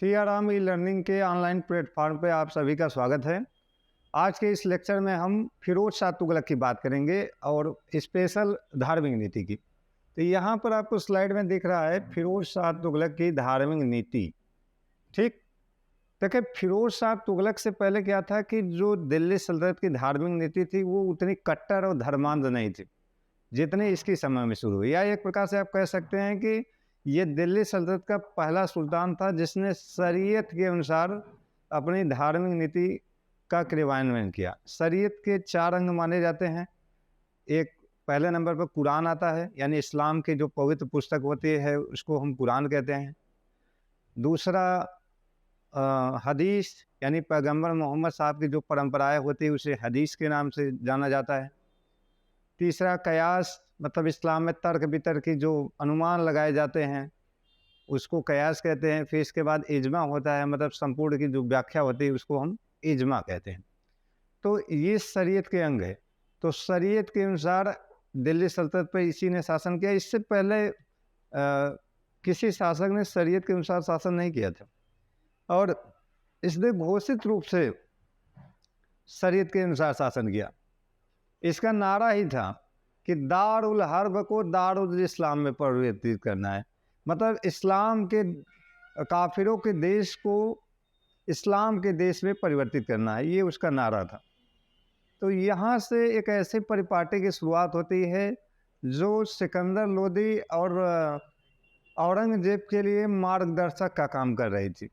सीआराम e learning के online platform पे आप सभी का स्वागत है। आज के इस लेक्चर में हम फिरोज शाह तुगलक की बात करेंगे और स्पेशल धार्मिक नीति की। तो यहाँ पर आपको स्लाइड में दिख रहा है फिरोज शाह तुगलक की धार्मिक नीति। ठीक, देखिए फिरोज शाह तुगलक से पहले क्या था कि जो दिल्ली सल्तनत की धार्मिक नीति थी वो उतनी कट्टर और धर्मांध नहीं थी जितनी इसकी समय में शुरू हुई। या एक प्रकार से आप कह सकते हैं कि ये दिल्ली सल्तनत का पहला सुल्तान था जिसने शरीयत के अनुसार अपनी धार्मिक नीति का क्रियान्वयन किया। शरीयत के 4 अंग माने जाते हैं। एक पहले नंबर पर कुरान आता है, यानी इस्लाम की जो पवित्र पुस्तक होती है उसको हम कुरान कहते हैं। दूसरा हदीस, यानी पैगंबर मोहम्मद साहब की जो परंपराएं होती है उसे हदीस के नाम से जाना जाता है। तीसरा कयास, मतलब इस्लाम में तर्क वितर्क की जो अनुमान लगाए जाते हैं उसको कयास कहते हैं। फिर इसके बाद इजमा होता है, मतलब संपूर्ण की जो व्याख्या होती है उसको हम इजमा कहते हैं। तो ये शरीयत के अंग है। तो शरीयत के अनुसार दिल्ली सल्तनत पर इसी ने शासन किया। इससे पहले किसी शासक ने शरीयत के अनुसार शासन नहीं किया था और इसने घोषित रूप से शरीयत के अनुसार शासन किया। इसका नारा ही था कि दारुल हर्ब को दारुल इस्लाम में परिवर्तित करना है, मतलब इस्लाम के काफिरों के देश को इस्लाम के देश में परिवर्तित करना है, ये उसका नारा था। तो यहाँ से एक ऐसे परिपाटी की शुरुआत होती है जो सिकंदर लोदी और औरंगजेब के लिए मार्गदर्शक का काम कर रही थी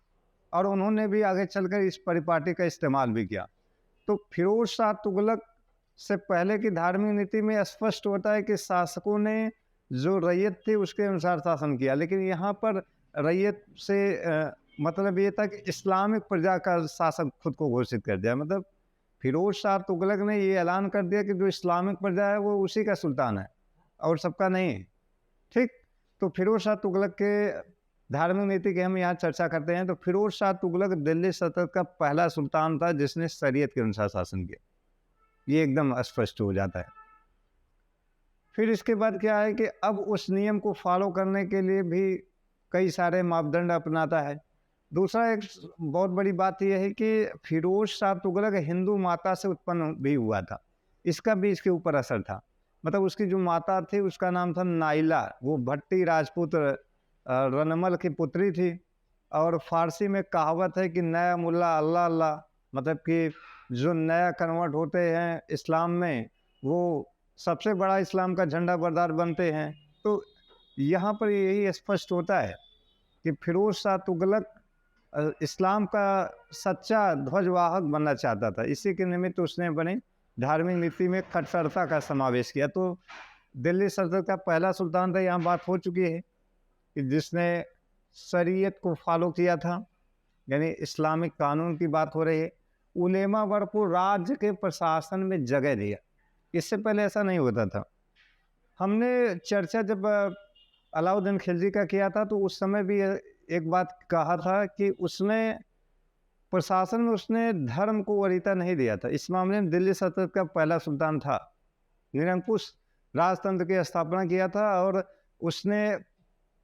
और उन्होंने भी आगे चलकर इस परिपाटी का इस्तेमाल भी किया। तो फिरोज शाह तुगलक से पहले की धार्मिक नीति में स्पष्ट होता है कि शासकों ने जो रैयत थी उसके अनुसार शासन किया, लेकिन यहाँ पर रैयत से मतलब ये था कि इस्लामिक प्रजा का शासक खुद को घोषित कर दिया। मतलब फिरोज शाह तुगलक ने ये ऐलान कर दिया कि जो इस्लामिक प्रजा है वो उसी का सुल्तान है और सबका नहीं है। ठीक, तो फिरोज शाह तुगलक के धार्मिक नीति की हम यहाँ चर्चा करते हैं। तो फिरोज शाह तुगलक दिल्ली सल्तनत का पहला सुल्तान था जिसने शरीयत के अनुसार शासन किया, ये एकदम स्पष्ट हो जाता है। फिर इसके बाद क्या है कि अब उस नियम को फॉलो करने के लिए भी कई सारे मापदंड अपनाता है। दूसरा एक बहुत बड़ी बात यह है कि फिरोज शाह तुगलक हिंदू माता से उत्पन्न भी हुआ था, इसका भी इसके ऊपर असर था। मतलब उसकी जो माता थी उसका नाम था नाइला, वो भट्टी राजपूत रनमल की पुत्री थी। और फारसी में कहावत है कि नया मुल्ला अल्लाह अल्लाह, मतलब कि जो नया कन्वर्ट होते हैं इस्लाम में वो सबसे बड़ा इस्लाम का झंडा बरदार बनते हैं। तो यहाँ पर यही स्पष्ट होता है कि फिरोज शाह तुगलक इस्लाम का सच्चा ध्वजवाहक बनना चाहता था। इसी के निमित्त उसने अपनी धार्मिक नीति में कट्टरता का समावेश किया। तो दिल्ली सल्तनत का पहला सुल्तान था, यहाँ बात हो चुकी है कि जिसने शरीयत को फॉलो किया था, यानी इस्लामिक कानून की बात हो रही है। उलेमा वर्ग को राज्य के प्रशासन में जगह दिया, इससे पहले ऐसा नहीं होता था। हमने चर्चा जब अलाउद्दीन खिलजी का किया था तो उस समय भी एक बात कहा था कि उसमें प्रशासन में उसने धर्म को वरीयता नहीं दिया था। इस मामले में दिल्ली सल्तनत का पहला सुल्तान था, निरंकुश राजतंत्र की स्थापना किया था और उसने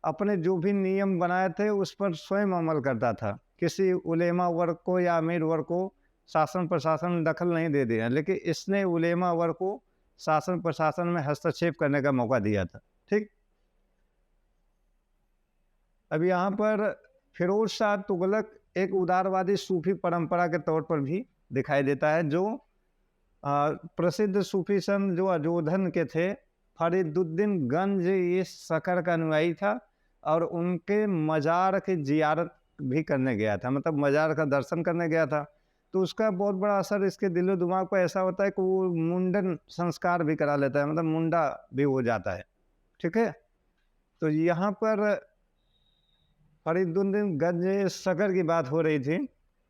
अपने जो भी नियम बनाए थे उस पर स्वयं अमल करता था। किसी उलेमा वर्ग को या अमीर वर्ग को शासन प्रशासन में दखल नहीं दे दिया, लेकिन इसने उलेमा वर्ग को शासन प्रशासन में हस्तक्षेप करने का मौका दिया था। ठीक, अब यहाँ पर फिरोज शाह तुगलक एक उदारवादी सूफी परंपरा के तौर पर भी दिखाई देता है। जो प्रसिद्ध सूफी संत जो अजोधन के थे, फरीदुद्दीन गंज ये शकर का अनुयायी था और उनके मजार की जियारत भी करने गया था, मतलब मजार का दर्शन करने गया था। तो उसका बहुत बड़ा असर इसके दिलो दिमाग पर ऐसा होता है कि वो मुंडन संस्कार भी करा लेता है, मतलब मुंडा भी हो जाता है। ठीक है, तो यहाँ पर फरीदुद्दीन गंज शकर की बात हो रही थी।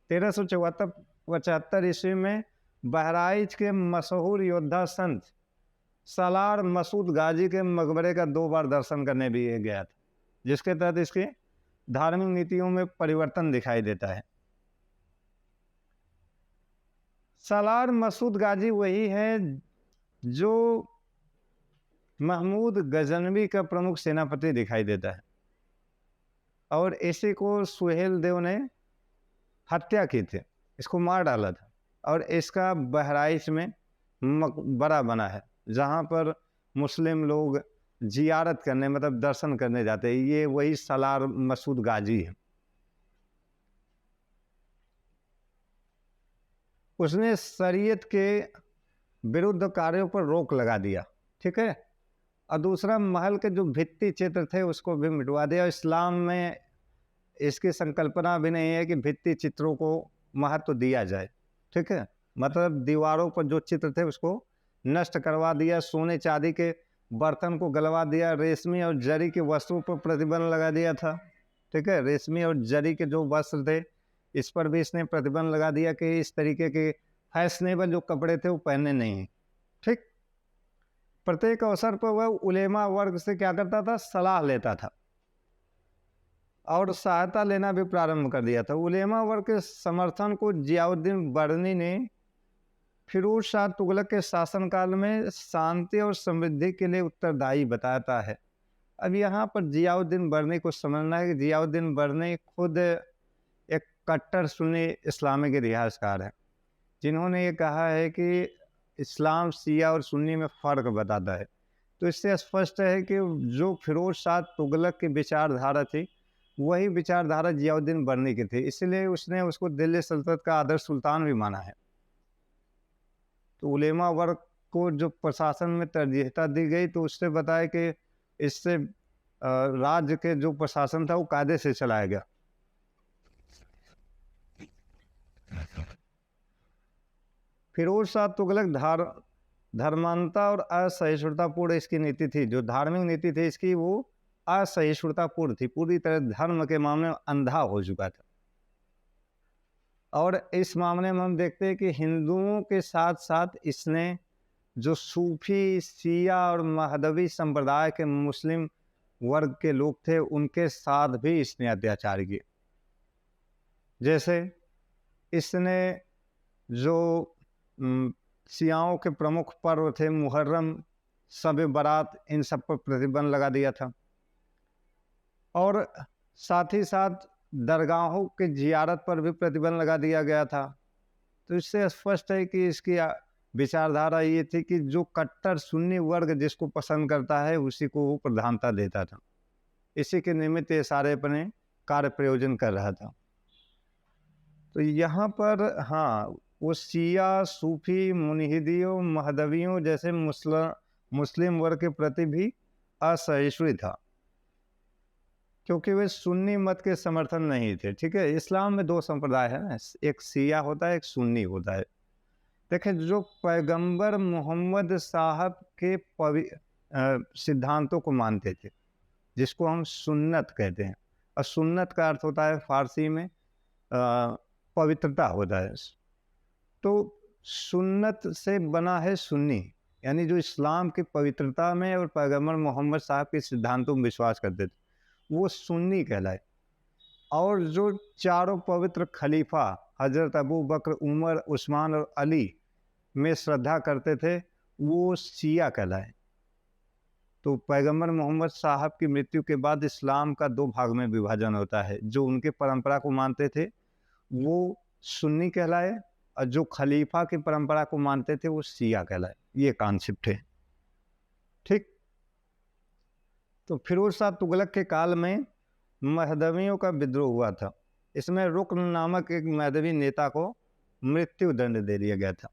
1374 ईस्वी में बहराइच के मशहूर योद्धा संत सालार मसूद गाजी के मकबरे का 2 बार दर्शन करने भी गया था, जिसके तहत इसकी धार्मिक नीतियों में परिवर्तन दिखाई देता है। सालार मसूद गाजी वही है जो महमूद गजनवी का प्रमुख सेनापति दिखाई देता है। और इसी को सुहेल देव ने हत्या की थी, इसको मार डाला था। और इसका बहराइच में मकबरा बना है, जहाँ पर मुस्लिम लोग जियारत करने मतलब दर्शन करने जाते हैं। ये वही सलार मसूद गाजी है। उसने शरीयत के विरुद्ध कार्यों पर रोक लगा दिया, ठीक है। और दूसरा, महल के जो भित्ति चित्र थे उसको भी मिटवा दिया। इस्लाम में इसकी संकल्पना भी नहीं है कि भित्ति चित्रों को महत्व दिया जाए, ठीक है। मतलब दीवारों पर जो चित्र थे उसको नष्ट करवा दिया, सोने चांदी के बर्तन को गलवा दिया, रेशमी और जरी के वस्त्रों पर प्रतिबंध लगा दिया था, ठीक है। रेशमी और जरी के जो वस्त्र थे इस पर भी इसने प्रतिबंध लगा दिया कि इस तरीके के फैशनेबल जो कपड़े थे वो पहनने नहीं, ठीक। प्रत्येक अवसर पर वह उलेमा वर्ग से क्या करता था, सलाह लेता था और सहायता लेना भी प्रारंभ कर दिया था। उलेमा वर्ग के समर्थन को जियाउद्दीन बर्नी ने फिरोज शाह तुगलक के शासनकाल में शांति और समृद्धि के लिए उत्तरदायी बताता है। अब यहाँ पर जियाउद्दीन बर्नी को समझना है कि जियाउद्दीन बर्नी खुद एक कट्टर सुन्नी इस्लामिक इतिहासकार है, जिन्होंने ये कहा है कि इस्लाम शिया और सुन्नी में फ़र्क बताता है। तो इससे स्पष्ट है कि जो फिरोज शाह तुगलक की विचारधारा थी वही विचारधारा जियाउद्दीन बर्नी की थी, इसलिए उसने उसको दिल्ली सल्तनत का आदर्श सुल्तान भी माना है। तो उलेमा वर्ग को जो प्रशासन में तरजीहता दी गई तो उससे बताया कि इससे राज्य के जो प्रशासन था वो कायदे से चलाया गया। फिरोज शाह तुगलक धर्मांता और असहिष्णुतापूर्ण इसकी नीति थी। जो धार्मिक नीति थी इसकी वो असहिष्णुतापूर्ण थी, पूरी तरह धर्म के मामले में अंधा हो चुका था। और इस मामले में हम देखते हैं कि हिंदुओं के साथ साथ इसने जो सूफी, शिया और महदवी संप्रदाय के मुस्लिम वर्ग के लोग थे उनके साथ भी इसने अत्याचार किए। जैसे इसने जो शियाओं के प्रमुख पर्व थे मुहर्रम, शब बारात, इन सब पर प्रतिबंध लगा दिया था। और साथ ही साथ दरगाहों के जियारत पर भी प्रतिबंध लगा दिया गया था। तो इससे स्पष्ट है कि इसकी विचारधारा ये थी कि जो कट्टर सुन्नी वर्ग जिसको पसंद करता है उसी को वो प्रधानता देता था। इसी के निमित्त ये सारे अपने कार्य प्रयोजन कर रहा था। तो यहाँ पर हाँ, वो शिया, सूफी, मुनहिदियों, महदवियों जैसे मुस्लिम वर्ग के प्रति भी असहिष्णु था, क्योंकि वे सुन्नी मत के समर्थन नहीं थे, ठीक है। इस्लाम में दो संप्रदाय है ना, एक शिया होता है, एक सुन्नी होता है। देखिए, जो पैगंबर मोहम्मद साहब के सिद्धांतों को मानते थे, जिसको हम सुन्नत कहते हैं, और सुन्नत का अर्थ होता है फारसी में पवित्रता होता है। तो सुन्नत से बना है सुन्नी, यानी जो इस्लाम की पवित्रता में और पैगंबर मोहम्मद साहब के सिद्धांतों में विश्वास करते थे वो सुन्नी कहलाए। और जो चारों पवित्र खलीफा हजरत अबू बकर, उमर, उस्मान और अली में श्रद्धा करते थे वो शिया कहलाए। तो पैगंबर मोहम्मद साहब की मृत्यु के बाद इस्लाम का दो भाग में विभाजन होता है। जो उनके परंपरा को मानते थे वो सुन्नी कहलाए और जो खलीफा की परंपरा को मानते थे वो शिया कहलाए। ये कॉन्सेप्ट है, ठीक। तो फिरोज शाह तुगलक के काल में महदवियों का विद्रोह हुआ था। इसमें रुकन नामक एक महदवी नेता को मृत्यु दंड दे दिया गया था।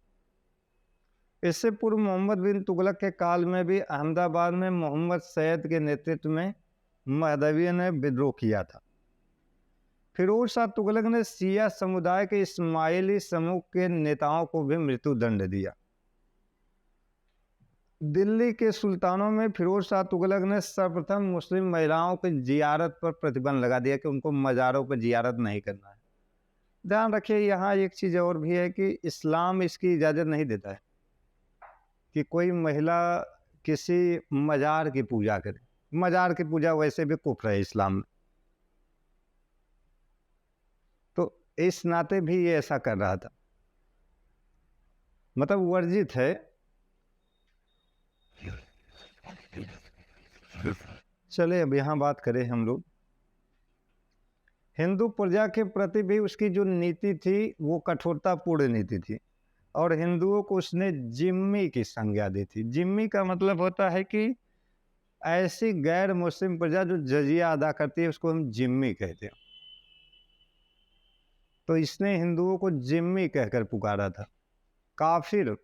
इससे पूर्व मोहम्मद बिन तुगलक के काल में भी अहमदाबाद में मोहम्मद सैयद के नेतृत्व में महदवियों ने विद्रोह किया था। फिरोज शाह तुगलक ने शिया समुदाय के इस्माइली समूह के नेताओं को भी मृत्यु दंड दिया। दिल्ली के सुल्तानों में फिरोज शाह तुगलक ने सर्वप्रथम मुस्लिम महिलाओं की जियारत पर प्रतिबंध लगा दिया कि उनको मज़ारों पर जियारत नहीं करना है। ध्यान रखिए, यहाँ एक चीज़ और भी है कि इस्लाम इसकी इजाज़त नहीं देता है कि कोई महिला किसी मज़ार की पूजा करे। मज़ार की पूजा वैसे भी कुफ्र है इस्लाम में, तो इस नाते भी ये ऐसा कर रहा था, मतलब वर्जित है। चले अब यहाँ बात करें हम लोग हिंदू प्रजा के प्रति भी उसकी जो नीति थी वो कठोरतापूर्ण नीति थी, और हिंदुओं को उसने जिम्मी की संज्ञा दी थी। जिम्मी का मतलब होता है कि ऐसी गैर मुस्लिम प्रजा जो जजिया अदा करती है उसको हम जिम्मी कहते हैं। तो इसने हिंदुओं को जिम्मी कहकर पुकारा था। काफिर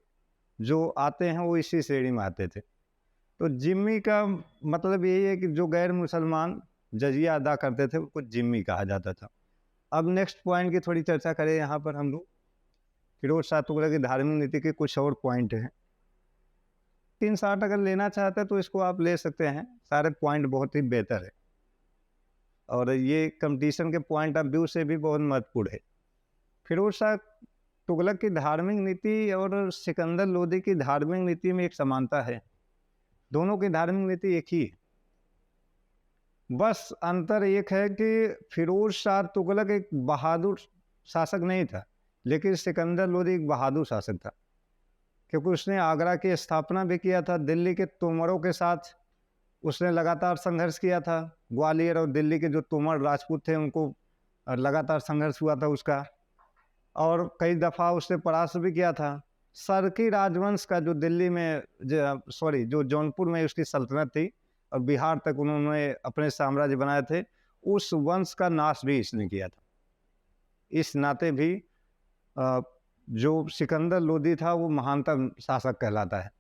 जो आते हैं वो इसी श्रेणी में आते थे। तो जिम्मी का मतलब यही है कि जो गैर मुसलमान जजिया अदा करते थे उनको जिम्मी कहा जाता था। अब नेक्स्ट पॉइंट की थोड़ी चर्चा करें यहाँ पर हम लोग। फिरोज शाह तुगलक की धार्मिक नीति के कुछ और पॉइंट हैं। 360 अगर लेना चाहते हैं तो इसको आप ले सकते हैं, सारे पॉइंट बहुत ही बेहतर है और ये कंपटीशन के पॉइंट ऑफ व्यू से भी बहुत महत्वपूर्ण है। फिरोज शाह तुगलक की धार्मिक नीति और सिकंदर लोदी की धार्मिक नीति में एक समानता है। दोनों की धार्मिक नीति एक ही है, बस अंतर एक है कि फिरोज शाह तुगलक एक बहादुर शासक नहीं था, लेकिन सिकंदर लोदी एक बहादुर शासक था, क्योंकि उसने आगरा की स्थापना भी किया था। दिल्ली के तोमरों के साथ उसने लगातार संघर्ष किया था। ग्वालियर और दिल्ली के जो तोमर राजपूत थे उनको लगातार संघर्ष हुआ था उसका, और कई दफ़ा उसने परास्त भी किया था। सरकी राजवंश का जो दिल्ली में जो जौनपुर में उसकी सल्तनत थी और बिहार तक उन्होंने अपने साम्राज्य बनाए थे, उस वंश का नाश भी इसने किया था। इस नाते भी जो सिकंदर लोदी था वो महानतम शासक कहलाता है।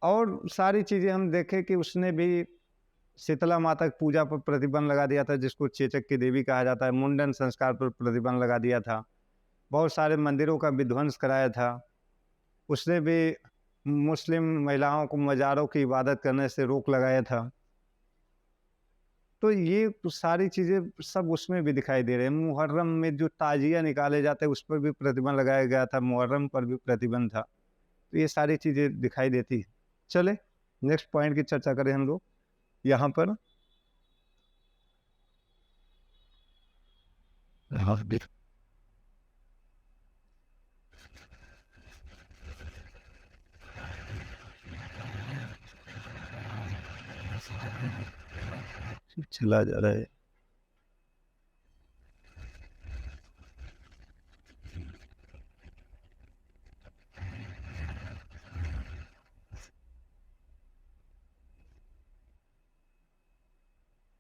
और सारी चीज़ें हम देखें कि उसने भी शीतला माता की पूजा पर प्रतिबंध लगा दिया था, जिसको चेचक की देवी कहा जाता है। मुंडन संस्कार पर प्रतिबंध लगा दिया था। बहुत सारे मंदिरों का विध्वंस कराया था। उसने भी मुस्लिम महिलाओं को मज़ारों की इबादत करने से रोक लगाया था। तो ये सारी चीज़ें सब उसमें भी दिखाई दे रहे हैं। मुहर्रम में जो ताजिया निकाले जाते हैं उस पर भी प्रतिबंध लगाया गया था, मुहर्रम पर भी प्रतिबंध था। तो ये सारी चीज़ें दिखाई देती है। चले नेक्स्ट पॉइंट की चर्चा करें हम लोग यहाँ पर। चला जा रहा है।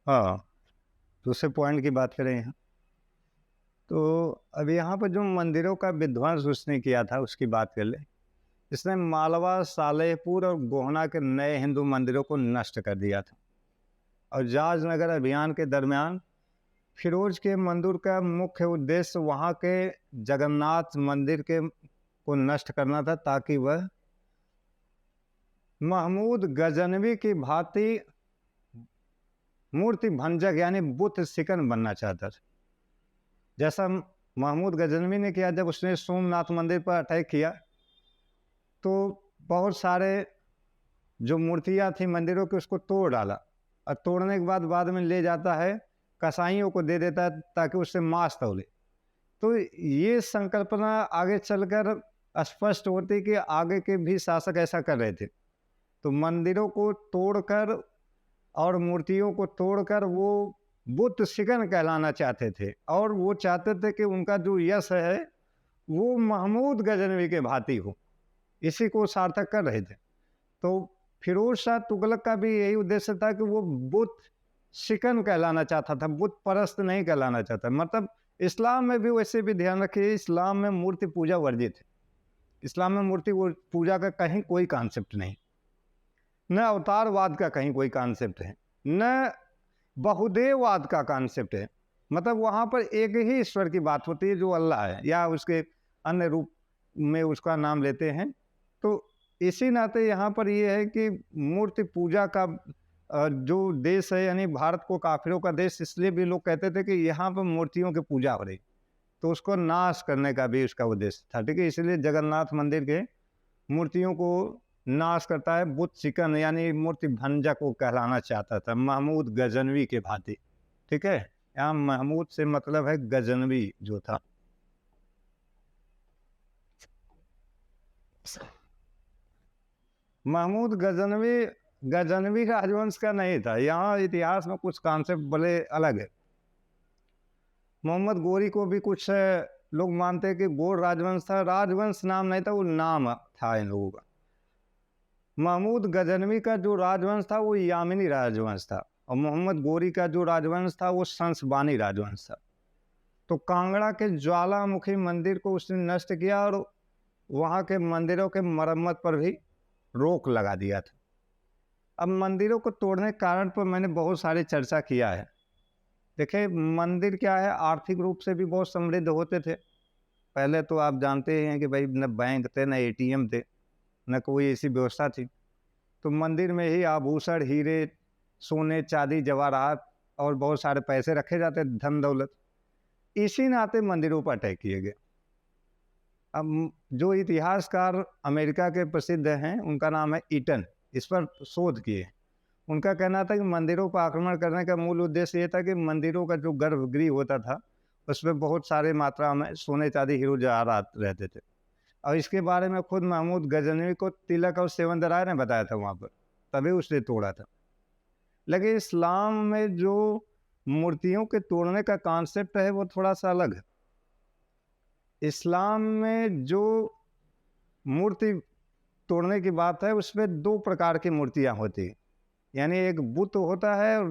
हाँ, दूसरे पॉइंट की बात करें यहाँ, तो अब यहाँ पर जो मंदिरों का विध्वंस उसने किया था उसकी बात कर ले। इसने मालवा, सालेहपुर और गोहना के नए हिंदू मंदिरों को नष्ट कर दिया था। और जाज नगर अभियान के दरमियान फिरोज के मंदिर का मुख्य उद्देश्य वहाँ के जगन्नाथ मंदिर को नष्ट करना था, ताकि वह महमूद गजनवी की भांति मूर्ति भंजक यानी बुत शिकन बनना चाहता था। जैसा महमूद गजनवी ने किया जब उसने सोमनाथ मंदिर पर अटैक किया, तो बहुत सारे जो मूर्तियाँ थी मंदिरों की उसको तोड़ डाला, और तोड़ने के बाद में ले जाता है कसाईयों को दे देता है ताकि उससे मांस तौले। तो ये संकल्पना आगे चलकर स्पष्ट होती कि आगे के भी शासक ऐसा कर रहे थे। तो मंदिरों को तोड़कर और मूर्तियों को तोड़कर वो बुत शिकन कहलाना चाहते थे, और वो चाहते थे कि उनका जो यश है वो महमूद गजनवी के भांति हो। इसी को सार्थक कर रहे थे। तो फिरोज शाह तुगलक का भी यही उद्देश्य था कि वो बुत शिकन कहलाना चाहता था, बुत परस्त नहीं कहलाना चाहता। मतलब इस्लाम में भी वैसे भी ध्यान रखिए, इस्लाम में मूर्ति पूजा वर्जित है। इस्लाम में मूर्ति पूजा का कहीं कोई कॉन्सेप्ट नहीं, न अवतारवाद का कहीं कोई कॉन्सेप्ट है, न बहुदेववाद का कॉन्सेप्ट है। मतलब वहाँ पर एक ही ईश्वर की बात होती है जो अल्लाह है, या उसके अन्य रूप में उसका नाम लेते हैं। तो इसी नाते यहाँ पर ये है कि मूर्ति पूजा का जो देश है, यानी भारत को काफिरों का देश इसलिए भी लोग कहते थे कि यहाँ पर मूर्तियों की पूजा हो रही, तो उसको नाश करने का भी उसका उद्देश्य था। ठीक है, इसलिए जगन्नाथ मंदिर के मूर्तियों को नाश करता है, बुत शिकन यानी मूर्ति भंजक को कहलाना चाहता था, महमूद गजनवी के भांति। ठीक है, यहाँ महमूद से मतलब है गजनवी जो था। महमूद गजनवी राजवंश का नहीं था। यहाँ इतिहास में कुछ कॉन्सेप्ट बड़े अलग है। मोहम्मद गोरी को भी कुछ लोग मानते हैं कि गोर राजवंश था। राजवंश नाम नहीं था, वो नाम था इन लोगों का। महमूद गजनवी का जो राजवंश था वो यामिनी राजवंश था, और मोहम्मद गोरी का जो राजवंश था वो संसबानी राजवंश था। तो कांगड़ा के ज्वालामुखी मंदिर को उसने नष्ट किया और वहाँ के मंदिरों के मरम्मत पर भी रोक लगा दिया था। अब मंदिरों को तोड़ने के कारण पर मैंने बहुत सारी चर्चा किया है। देखिए, मंदिर क्या है, आर्थिक रूप से भी बहुत समृद्ध होते थे। पहले तो आप जानते हैं कि भाई न बैंक थे, न एटीएम थे, न कोई ऐसी व्यवस्था थी। तो मंदिर में ही आभूषण, हीरे, सोने, चांदी, जवाहरात और बहुत सारे पैसे रखे जाते, धन दौलत। इसी नाते मंदिरों पर अटैक किए गए। अब जो इतिहासकार अमेरिका के प्रसिद्ध हैं, उनका नाम है ईटन, इस पर शोध किए। उनका कहना था कि मंदिरों पर आक्रमण करने का मूल उद्देश्य ये था कि मंदिरों का जो गर्भगृह होता था उसमें बहुत सारे मात्रा में सोने, चांदी, हीरो जवाहरात रहते थे। और इसके बारे में खुद महमूद गजनवी को तिलक और सेवंदराय ने बताया था वहाँ पर, तभी उसने तोड़ा था। लेकिन इस्लाम में जो मूर्तियों के तोड़ने का कॉन्सेप्ट है वो थोड़ा सा अलग है। इस्लाम में जो मूर्ति तोड़ने की बात है उसमें दो प्रकार की मूर्तियाँ होती हैं। यानी एक बुत होता है और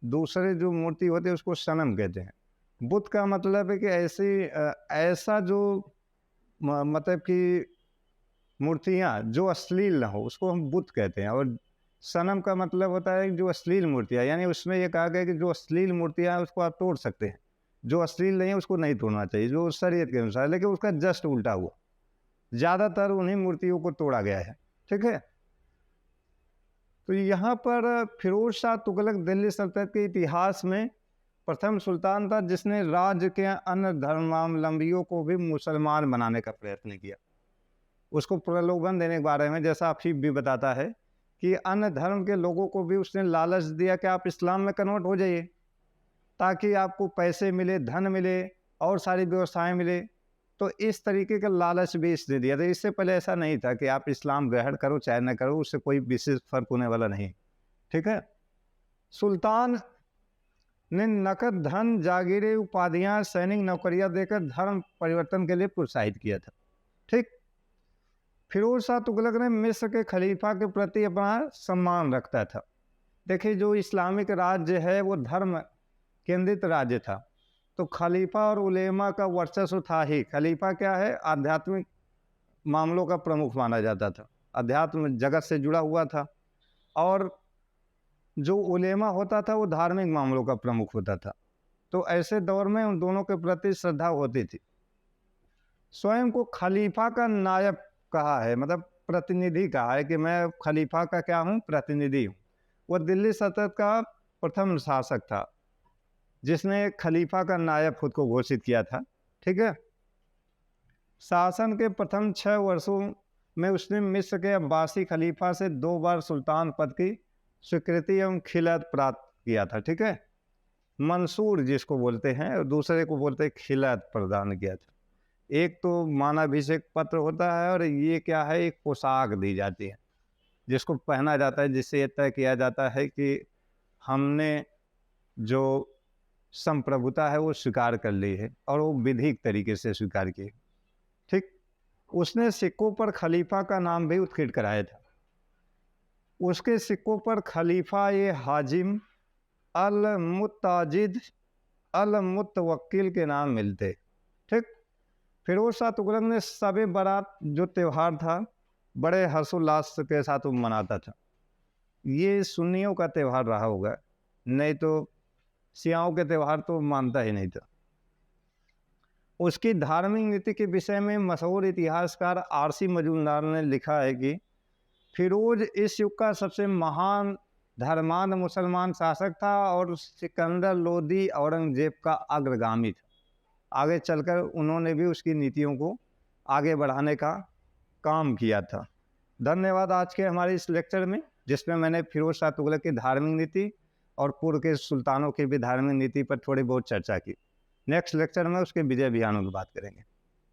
दूसरे जो मूर्ति होते हैं उसको सनम कहते हैं। बुत का मतलब है कि ऐसा जो मतलब कि मूर्तियाँ जो अश्लील ना हो उसको हम बुत कहते हैं, और सनम का मतलब होता है जो अश्लील मूर्तियाँ। यानी उसमें ये कहा गया कि जो अश्लील मूर्तियाँ हैं उसको आप तोड़ सकते हैं, जो अश्लील नहीं है उसको नहीं तोड़ना चाहिए, जो शरीयत के अनुसार। लेकिन उसका जस्ट उल्टा हुआ, ज़्यादातर उन्हीं मूर्तियों को तोड़ा गया है। ठीक है, तो यहाँ पर फिरोज शाह तुगलक दिल्ली सल्तनत के इतिहास में प्रथम सुल्तान था जिसने राज्य के अन्य धर्मावलंबियों को भी मुसलमान बनाने का प्रयत्न किया। उसको प्रलोभन देने के बारे में, जैसा अफीफ भी बताता है कि अन्य धर्म के लोगों को भी उसने लालच दिया कि आप इस्लाम में कन्वर्ट हो जाइए ताकि आपको पैसे मिले, धन मिले और सारी व्यवस्थाएं मिले। तो इस तरीके का लालच भी इसने दिया था। इससे पहले ऐसा नहीं था कि आप इस्लाम ग्रहण करो चाहे न करो, उससे कोई विशेष फर्क होने वाला नहीं। ठीक है, सुल्तान ने नकद धन, जागीरें, उपाधियां, सैनिक नौकरियां देकर धर्म परिवर्तन के लिए प्रोत्साहित किया था। ठीक, फिरोज शाह तुगलक ने मिस्र के खलीफा के प्रति अपना सम्मान रखता था। देखिए, जो इस्लामिक राज्य है वो धर्म केंद्रित राज्य था, तो खलीफा और उलेमा का वर्चस्व था ही। खलीफा क्या है, आध्यात्मिक मामलों का प्रमुख माना जाता था, अध्यात्म जगत से जुड़ा हुआ था, और जो उलेमा होता था वो धार्मिक मामलों का प्रमुख होता था। तो ऐसे दौर में उन दोनों के प्रति श्रद्धा होती थी। स्वयं को खलीफा का नायब कहा है, मतलब प्रतिनिधि कहा है कि मैं खलीफा का क्या हूँ, प्रतिनिधि हूँ। वह दिल्ली सल्तनत का प्रथम शासक था जिसने खलीफा का नायब खुद को घोषित किया था। ठीक है, शासन के प्रथम 6 वर्षों में उसने मिस्र के अब्बासी खलीफा से 2 बार सुल्तान पद की स्वीकृति एवं खिलत प्राप्त किया था। ठीक है, मंसूर जिसको बोलते हैं और दूसरे को बोलते हैं खिलत प्रदान किया था। एक तो मानाभिषेक पत्र होता है और ये क्या है, एक पोशाक दी जाती है जिसको पहना जाता है, जिससे ये तय किया जाता है कि हमने जो संप्रभुता है वो स्वीकार कर ली है और वो विधिक तरीके से स्वीकार की। ठीक, उसने सिक्कों पर खलीफा का नाम भी उत्कीर्ण कराया था। उसके सिक्कों पर खलीफा ये हाजिम अल मुत्ताजिद अल मुतवक्किल के नाम मिलते। ठीक, फिरोज शाह तुगलक ने शब बारात जो त्यौहार था बड़े हर्षोल्लास के साथ वो मनाता था। ये सुन्नियों का त्यौहार रहा होगा, नहीं तो शियाओं के त्यौहार तो मानता ही नहीं था। उसकी धार्मिक नीति के विषय में मशहूर इतिहासकार आरसी मजूमदार ने लिखा है कि फिरोज इस युग का सबसे महान धर्मांध मुसलमान शासक था और सिकंदर लोदी औरंगजेब का अग्रगामी था। आगे चलकर उन्होंने भी उसकी नीतियों को आगे बढ़ाने का काम किया था। धन्यवाद आज के हमारे इस लेक्चर में, जिसमें मैंने फिरोज शाह तुगलक की धार्मिक नीति और पूर्व के सुल्तानों की भी धार्मिक नीति पर थोड़ी बहुत चर्चा की। नेक्स्ट लेक्चर में उसके विजय अभियानों की बात करेंगे।